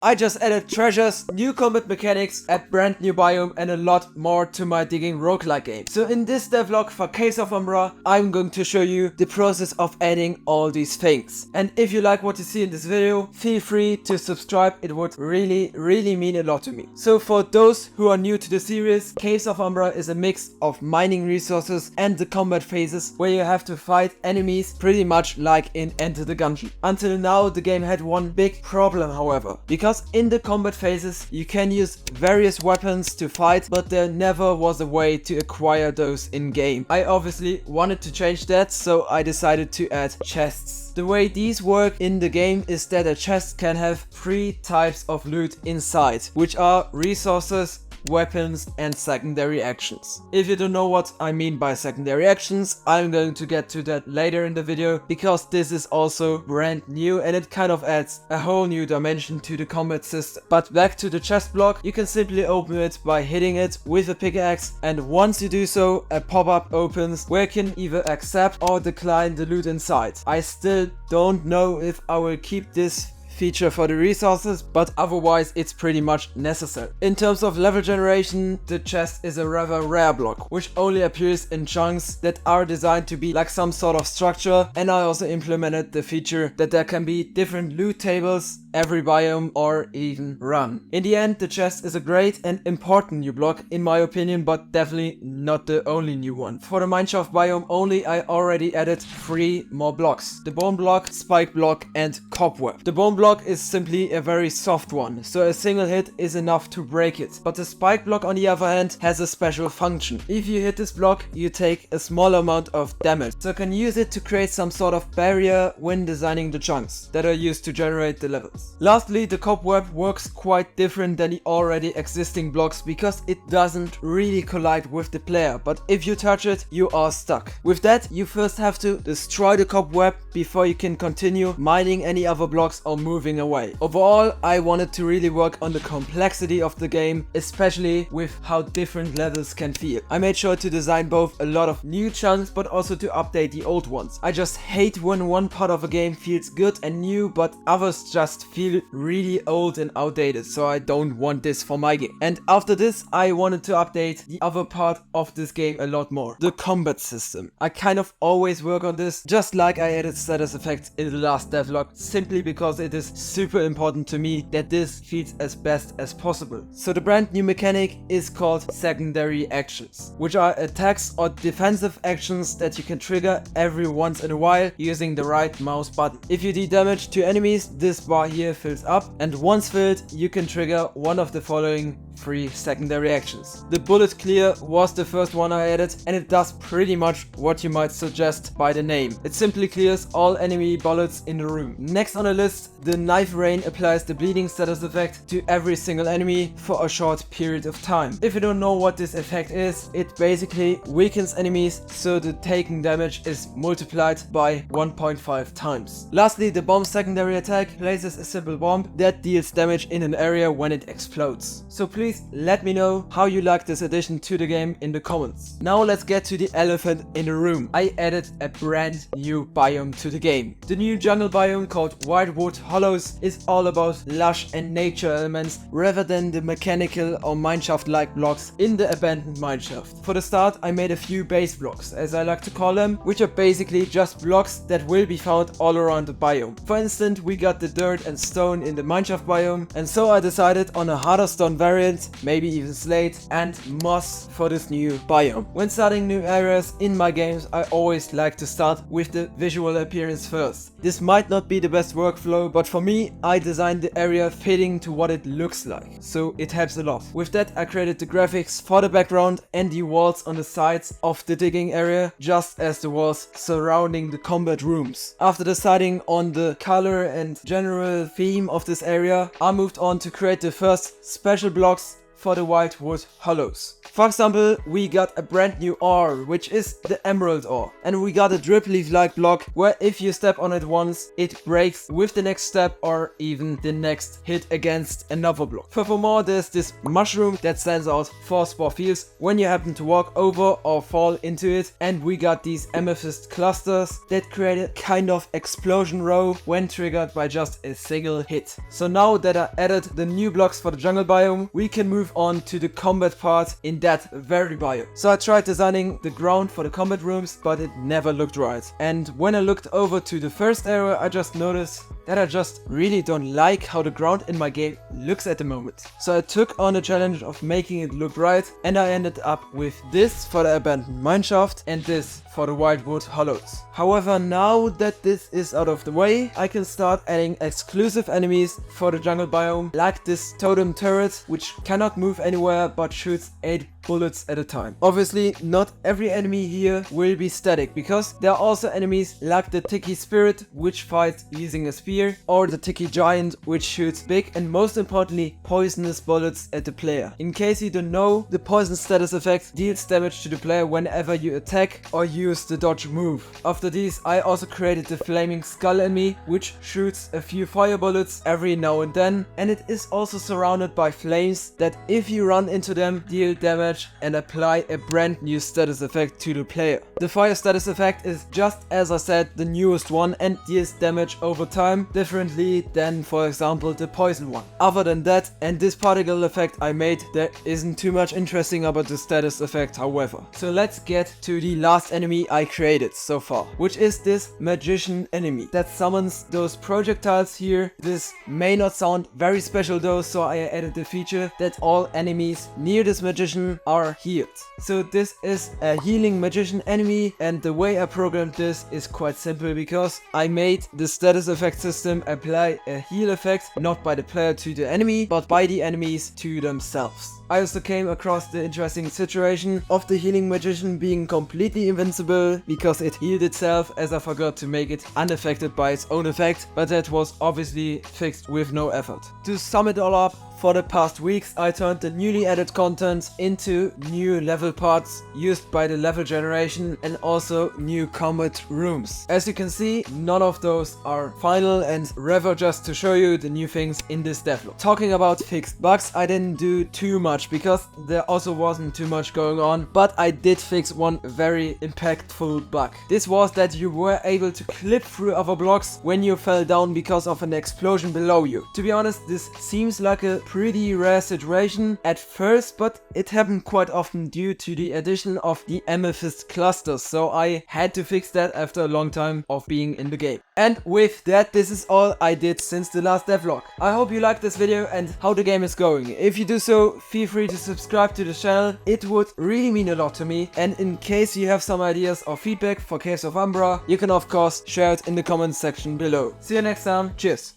I just added treasures, new combat mechanics, a brand new biome and a lot more to my digging roguelike game. So in this devlog for Case of Umbra, I'm going to show you the process of adding all these things. And if you like what you see in this video, feel free to subscribe, it would really mean a lot to me. So for those who are new to the series, Case of Umbra is a mix of mining resources and the combat phases where you have to fight enemies pretty much like in Enter the Gungeon. Until now the game had one big problem however, because in the combat phases you can use various weapons to fight, but there never was a way to acquire those in game. I obviously wanted to change that, so I decided to add chests. The way these work in the game is that a chest can have 3 types of loot inside, which are resources, weapons and secondary actions. If you don't know what I mean by secondary actions, I'm going to get to that later in the video, because this is also brand new and it kind of adds a whole new dimension to the combat system. But back to the chest block, you can simply open it by hitting it with a pickaxe, and once you do so, a pop-up opens where you can either accept or decline the loot inside. I still don't know if I will keep this feature for the resources, but otherwise it's pretty much necessary. In terms of level generation, the chest is a rather rare block, which only appears in chunks that are designed to be like some sort of structure, and I also implemented the feature that there can be different loot tables every biome or even run. In the end, the chest is a great and important new block in my opinion, but definitely not the only new one. For the mineshaft biome only, I already added 3 more blocks: the bone block, spike block and cobweb. The bone block is simply a very soft one, so a single hit is enough to break it, but the spike block on the other hand has a special function. If you hit this block, you take a small amount of damage, so you can use it to create some sort of barrier when designing the chunks that are used to generate the levels. Lastly, the cobweb works quite different than the already existing blocks, because it doesn't really collide with the player, but if you touch it, you are stuck. With that, you first have to destroy the cobweb before you can continue mining any other blocks or moving away. Overall, I wanted to really work on the complexity of the game, especially with how different levels can feel. I made sure to design both a lot of new chunks, but also to update the old ones. I just hate when one part of a game feels good and new, but others just feel really old and outdated, so I don't want this for my game. And after this, I wanted to update the other part of this game a lot more: the combat system. I kind of always work on this, just like I added status effects in the last devlog, simply because it is super important to me that this feels as best as possible. So the brand new mechanic is called secondary actions, which are attacks or defensive actions that you can trigger every once in a while using the right mouse button. If you do damage to enemies, this bar here fills up, and once filled, you can trigger one of the following 3 secondary actions. The bullet clear was the first one I added, and it does pretty much what you might suggest by the name. It simply clears all enemy bullets in the room. Next on the list, the knife rain applies the bleeding status effect to every single enemy for a short period of time. If you don't know what this effect is, it basically weakens enemies, so the taken damage is multiplied by 1.5 times. Lastly, the bomb secondary attack places a simple bomb that deals damage in an area when it explodes. So please let me know how you like this addition to the game in the comments. Now let's get to the elephant in the room. I added a brand new biome to the game. The new jungle biome called Wildwood Hollows is all about lush and nature elements rather than the mechanical or mineshaft-like blocks in the abandoned mineshaft. For the start, I made a few base blocks, as I like to call them, which are basically just blocks that will be found all around the biome. For instance, we got the dirt and stone in the mineshaft biome, and so I decided on a harder stone variant, maybe even slate and moss for this new biome. When starting new areas in my games, I always like to start with the visual appearance first. This might not be the best workflow, but for me, I designed the area fitting to what it looks like, so it helps a lot. With that, I created the graphics for the background and the walls on the sides of the digging area, just as the walls surrounding the combat rooms. After deciding on the color and general theme of this area, I moved on to create the first special blocks for the wildwood hollows. For example, we got a brand new ore, which is the emerald ore. And we got a drip leaf-like block where if you step on it once, it breaks with the next step or even the next hit against another block. Furthermore, there's this mushroom that sends out 4 spore fields when you happen to walk over or fall into it. And we got these amethyst clusters that create a kind of explosion row when triggered by just a single hit. So now that I added the new blocks for the jungle biome, we can move on to the combat part in that very biome. So I tried designing the ground for the combat rooms, but it never looked right. And when I looked over to the first area, I just noticed that I just really don't like how the ground in my game looks at the moment. So I took on the challenge of making it look right, and I ended up with this for the abandoned mineshaft and this for the wildwood hollows. However, now that this is out of the way, I can start adding exclusive enemies for the jungle biome, like this totem turret, which cannot move anywhere but shoots 8 bullets at a time. Obviously, not every enemy here will be static, because there are also enemies like the Tiki Spirit, which fights using a spear, or the Tiki Giant, which shoots big and most importantly poisonous bullets at the player. In case you don't know, the poison status effect deals damage to the player whenever you attack or use the dodge move. After these, I also created the Flaming Skull enemy, which shoots a few fire bullets every now and then, and it is also surrounded by flames that if you run into them, deal damage and apply a brand new status effect to the player. The fire status effect is just as I said the newest one and deals damage over time differently than for example the poison one. Other than that and this particle effect I made, there isn't too much interesting about the status effect however. So let's get to the last enemy I created so far, which is this magician enemy that summons those projectiles here. This may not sound very special though, so I added the feature that all enemies near this magician are healed. So this is a healing magician enemy, and the way I programmed this is quite simple because I made the status effect system apply a heal effect not by the player to the enemy but by the enemies to themselves. I also came across the interesting situation of the healing magician being completely invincible because it healed itself, as I forgot to make it unaffected by its own effect, but that was obviously fixed with no effort. To sum it all up, for the past weeks I turned the newly added content into new level parts used by the level generation and also new combat rooms. As you can see, none of those are final and rather just to show you the new things in this devlog. Talking about fixed bugs, I didn't do too much because there also wasn't too much going on, but I did fix one very impactful bug. This was that you were able to clip through other blocks when you fell down because of an explosion below you. To be honest, this seems like a pretty rare situation at first, but it happened quite often due to the addition of the amethyst clusters, so I had to fix that after a long time of being in the game. And with that, this is all I did since the last devlog. I hope you liked this video and how the game is going. If you do so, feel free to subscribe to the channel, it would really mean a lot to me. And in case you have some ideas or feedback for Case of Umbra, you can of course share it in the comments section below. See you next time, cheers!